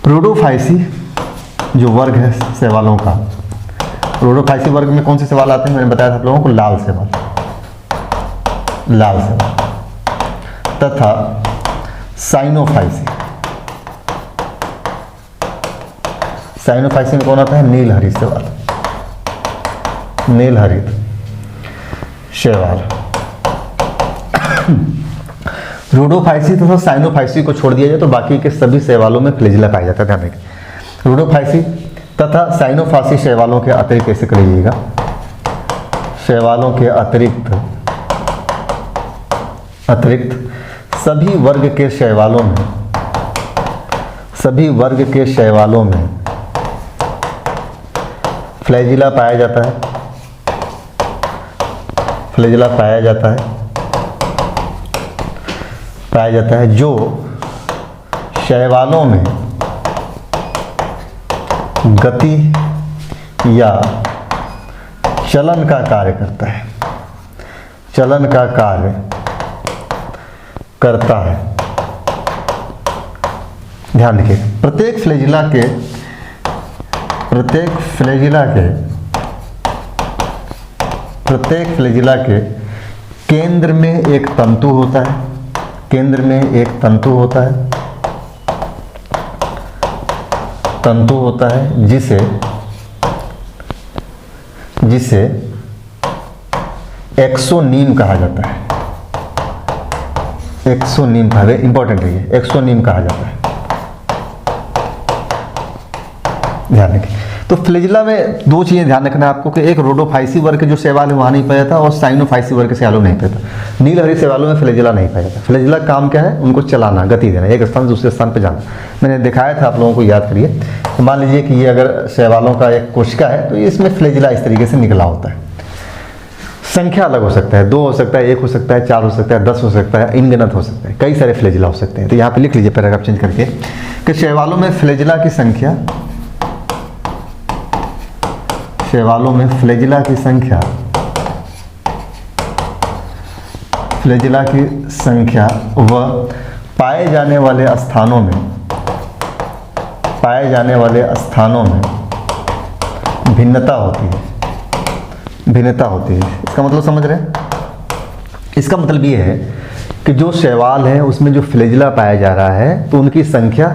प्रोडोफाइसी जो वर्ग है शैवालों का, प्रोडोफाइसी वर्ग में कौन से शैवाल आते हैं, मैंने बताया था आप लोगों को, लाल शैवाल तथा साइनोफाइसी। साइनोफाइसी में कौन आता है, नील हरित शैवाल, नील हरित शैवाल। रोडोफाइसी तथा साइनोफाइसी को छोड़ दिया जाए तो बाकी के सभी शैवालों में फ्लैजिला पाया जाता है, ध्यान रखिए। रोडोफाइसी तथा साइनोफाइसी शैवालों के अतिरिक्त, कैसे कर लीजिएगा, शैवालों के अतिरिक्त सभी वर्ग के शैवालों में फ्लैजिला पाया जाता है, पाया जाता है जो शैवालों में गति या चलन का कार्य करता है, चलन का कार्य करता है। ध्यान रखिए, प्रत्येक फ्लैजिला के केंद्र में एक तंतु होता है, केंद्र में एक तंतु होता है जिसे एक्सोनीम कहा जाता है। एक्सोनीम कहा, इंपॉर्टेंट है ये, एक्सोनीम कहा जाता है। ध्यान रखिए, तो फ्लैजिला में दो चीज़ें ध्यान रखना है आपको कि एक रोडोफाइसी वर्ग के जो शैवाल है वहाँ नहीं पाया जाता और साइनोफाइसी वर्ग के शैवालों नहीं पाया जाता। नीलहरी शैवालों में फ्लैजिला नहीं पाया जाता। फ्लैजिला का काम क्या है? उनको चलाना, गति देना, एक स्थान से दूसरे स्थान पर जाना। मैंने दिखाया था, आप लोगों को याद करिए। तो मान लीजिए कि ये अगर शैवालों का एक कोशिका है तो इसमें फ्लैजिला इस तरीके से निकला होता है। संख्या अलग हो सकता है, 2 हो सकता है, 1 हो सकता है, 4 हो सकता है, 10 हो सकता है, अनगिनत हो सकता है, कई सारे फ्लैजिला हो सकते हैं। तो यहाँ पे लिख लीजिए पैराग्राफ चेंज करके कि शैवालों में फ्लैजिला की संख्या, शैवालों में फ्लैजिला की व पाए जाने वाले स्थानों में भिन्नता होती है। इसका मतलब समझ रहे हैं? इसका मतलब ये है कि जो शैवाल है उसमें जो फ्लैजिला पाया जा रहा है तो उनकी संख्या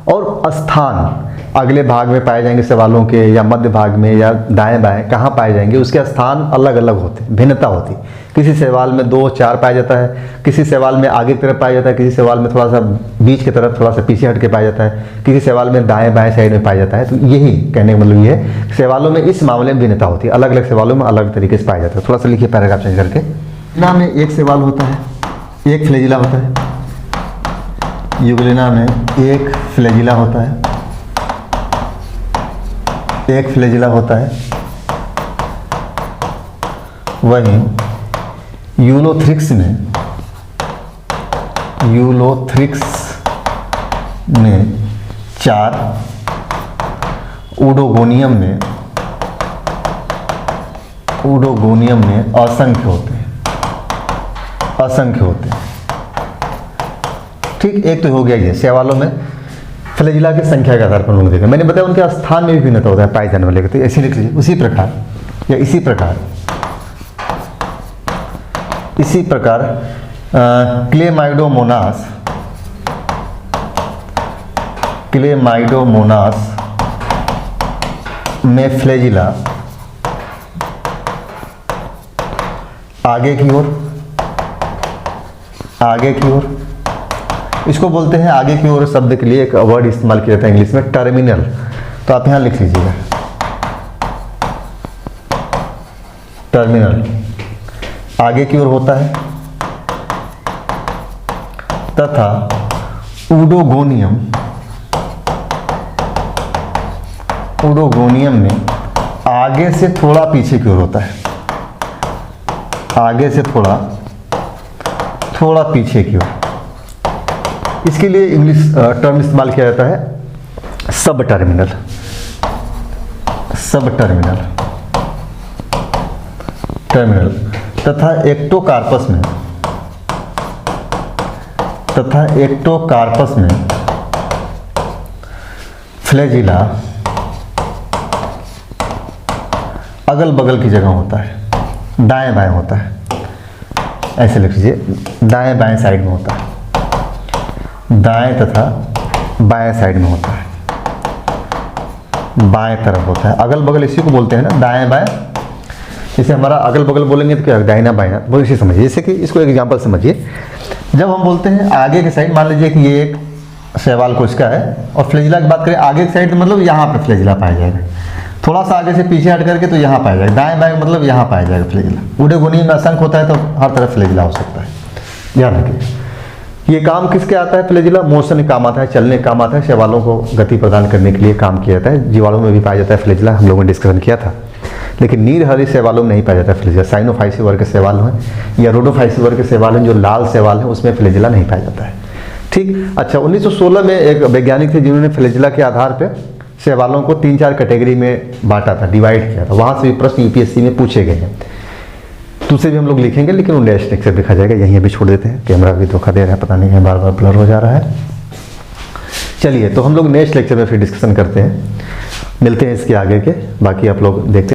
और स्थान अगले भाग में पाए जाएंगे शैवालों के, या मध्य भाग में, या दाएं बाएं कहाँ पाए जाएंगे, उसके स्थान अलग अलग होते हैं, भिन्नता होती। किसी शैवाल में 2, 4 पाया जाता है, किसी शैवाल में आगे की तरफ पाया जाता है, किसी शैवाल में थोड़ा सा बीच की तरफ, थोड़ा सा पीछे हट के पाया जाता है, किसी शैवाल में दाएं बाएं साइड में पाया जाता है। तो यही कहने का मतलब ये है, शैवालों में इस मामले में भिन्नता होती है, अलग अलग शैवालों में अलग तरीके से पाया जाता है। थोड़ा सा लिखिए पैराग्राफ चेंज करके। यूग्लिना में एक शैवाल होता है, एक फ्लैजिला होता है। यूग्लिना में एक फ्लैजिला होता है, एक फ्लैजिला होता है। वहीं यूलोथ्रिक्स में 4, ऊडोगोनियम में असंख्य होते हैं। ठीक, एक तो हो गया ये शैवालों में फ्लैजिला की संख्या के आधार पर उन्होंने देखा। मैंने बताया उनके स्थान में भी भिन्नता होता है पाए जाने वाले। तो ऐसे लिख लीजिए, इसी प्रकार क्लेमाइडोमोनास में फ्लैजिला आगे की ओर, इसको बोलते हैं आगे की ओर शब्द के लिए एक वर्ड इस्तेमाल किया जाता है इंग्लिश में, टर्मिनल। तो आप यहां लिख लीजिएगा टर्मिनल, आगे की ओर होता है। तथा ऊडोगोनियम में आगे से थोड़ा पीछे की ओर होता है, आगे से थोड़ा पीछे की ओर। इसके लिए इंग्लिश टर्म इस्तेमाल किया जाता है सब टर्मिनल। तथा एक्टोकार्पस में फ्लैजिला अगल बगल की जगह होता है, दाएं बाएं होता है। ऐसे लिख लीजिए, दाएं बाएं साइड में होता है, दाएं तथा बाएं साइड में होता है, बाएं तरफ होता है। अगल बगल इसी को बोलते हैं ना, दाएं बाएं। जैसे हमारा अगल बगल बोलेंगे तो क्या, दाहिना बायां, वो इसे समझिए। जैसे कि इसको एक एग्जांपल समझिए, जब हम बोलते हैं आगे की साइड, मान लीजिए कि ये एक शैवाल कोशिका है और फ्लैजिला की बात करें आगे की साइड, तो मतलब यहाँ पे फ्लैजिला पाया जाएगा। थोड़ा सा आगे से पीछे हट करके तो यहाँ पाया जाएगा, दाएं बाएं मतलब यहाँ पाया जाएगा फ्लैजिला। ऊडोगोनियम में असंख्य होता है तो हर तरफ फ्लैजिला हो सकता है। ध्यान रखिए, ये काम किसके आता है? फ्लैजिला मोशन काम आता है, चलने काम आता है, शैवालों को गति प्रदान करने के लिए काम किया जाता है। जीवाणु में भी पाया जाता है फ्लैजिला, हम लोगों ने डिस्कशन किया था। लेकिन नीरहरी शैवालों में नहीं पाया जाता फ्लैजेला। साइनोफाइसी वर्ग के शैवाल हैं या रोडोफाइसी वर्ग के शैवाल हैं, जो लाल शैवाल हैं, उसमें फ्लैजेला नहीं पाया जाता है। ठीक। अच्छा, 1916 में एक वैज्ञानिक थे जिन्होंने फ्लैजेला के आधार पर शैवालों को 3-4 कैटेगरी में बांटा था, डिवाइड किया था। वहाँ से भी प्रश्न यूपीएससी में पूछे गए हैं। तो उसे भी हम लोग लिखेंगे, लेकिन वो नेक्स्ट लेक्चर लिखा जाएगा। यहीं अभी छोड़ देते हैं, कैमरा भी धोखा दे रहा है, पता नहीं है, बार बार ब्लर हो जा रहा है। चलिए, तो हम लोग नेक्स्ट लेक्चर में फिर डिस्कशन करते हैं, मिलते हैं इसके आगे के। बाकी आप लोग देखते हैं।